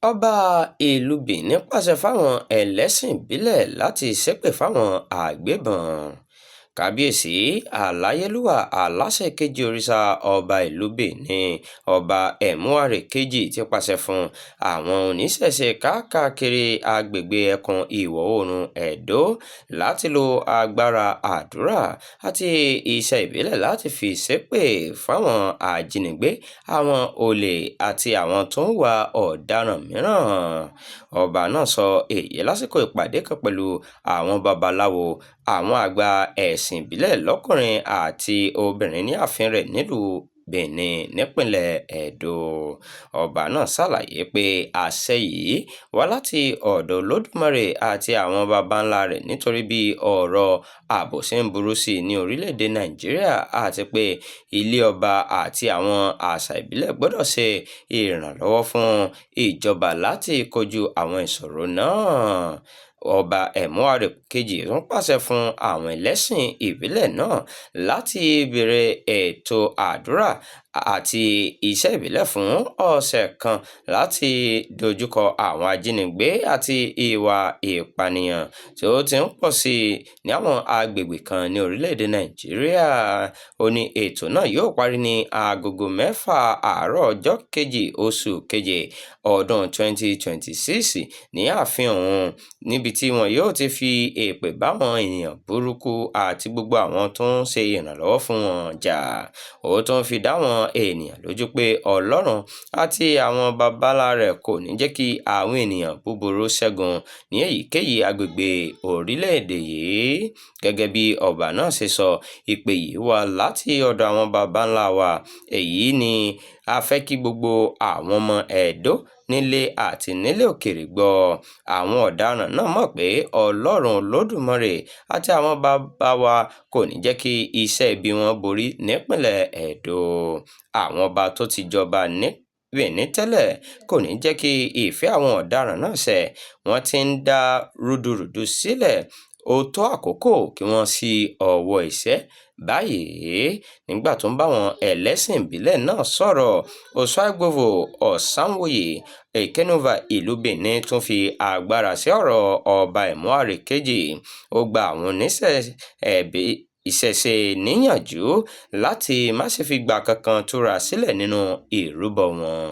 ọba ìlú benin pàṣẹ fáwọn ẹlẹ́sìn ìbílẹ̀ láti ṣépè fáwọn agbébọn. kábíyèsí aláyélúwà aláṣẹ kejì òrìṣà ọba ìlú benin ọba ẹ̀múwárẹ̀ kejì ti pàṣẹ fún àwọn oníṣẹ̀ṣe káàkiri agbègbè ẹkùn ìwọ̀ oòrùn ẹdó láti lo agbára àdúrà àti iṣẹ́ ìbílẹ̀ láti fi ṣépè fáwọn ajínigbé, àwọn olè àti àwọn tó ń wa ọ̀daràn mìíràn. ọba náà sọ èyí lásìkò ìpàdé kan pẹ̀lú àwọn babaláwo, àwọn àgbà ẹ̀sìn ìbílẹ̀ lọ́kùnrin àti obìnrin ní ààfin rẹ̀ nílùú benin nípínlẹ̀ edo. ọba náà ṣàlàyé pé àṣẹ yìí wá láti ọ̀dọ̀ olódùmarè àti àwọn baba ńlá rẹ̀ nítorí bí ọ̀rọ̀ ààbò ṣe ń burú sí i ní orílẹ̀-èdè nàìjíríà àti pé ilé ọba àti àwọn àṣà ìbílẹ̀ gbọ́dọ̀ ṣe ìrànlọ́wọ́ fún ìjọba láti kojú àwọn ìṣòro náà. ọba ẹ̀múwárẹ̀ kejì tún pàṣẹ fún àwọn ẹlẹ́sìn ìbílẹ̀ náà láti bẹ̀rẹ̀ ètò àdúrà àti iṣẹ́ ìbílẹ̀ fún ọ̀sẹ̀ kan láti dojúkọ àwọn ajínigbé àti ìwà ìpànìyàn tí ó ti ń pọ̀ sí i ní àwọn agbègbè kan ní orílẹ̀-èdè nàìjíríà. ó ní ètò náà yóò parí ní agogo 6 àárọ̀ ọjọ́ kejì oṣù keje ọdún 2026 ní ààfin ọ̀hún, níbi tí wọn yóò ti fi èpè báwọn ènìyàn burúkú àti gbogbo àwọn tó ń ṣe ìrànlọ́wọ́ fún wọn jà. ó tún fi dá wọn ènìyàn lójú pé ọlọ́run àti àwọn babalá rẹ̀ kò ní jẹ́ kí àwọn ènìyàn búburú ṣẹ́gun ní èyíkéyìí agbègbè orílẹ̀-èdè yìí. gẹ́gẹ́ bí ọba náà ṣe sọ, ìpè yìí wá láti ọ̀dọ̀ àwọn baba ńlá wa. èyí ni a fẹ́ kí gbogbo àwọn ọmọ ẹ̀dó nílé àti nílé òkèèrè gbọ́. àwọn ọ̀daràn náà mọ̀ pé ọlọ́run olódùmarè àti àwọn bàbá wa kò ní jẹ́ kí iṣẹ́ ibi wọn borí nípínlẹ̀ edo. àwọn ọba tó ti jọba ní benin tẹ́lẹ̀ kò ní jẹ́ kí ìfẹ́ àwọn ọ̀daràn náà ṣẹ. wọ́n ti ń dá rúdurùdu sílẹ̀. ó tó àkókò kí wọ́n sí ọwọ́ iṣẹ́ báyìí. nígbà tó ń bá àwọn ẹlẹ́sìn ìbílẹ̀ náà sọ̀rọ̀, Osuagbovo Ọ̀sánwòye Ekenova ìlú benin tún fi agbára sí ọ̀rọ̀ ọba ẹ̀múwárẹ̀ kejì. ó gba àwọn ìṣẹ̀ṣe níyànjú láti má ṣe fi gbà kankan túra sílẹ̀ nínú ìrúbọ wọn.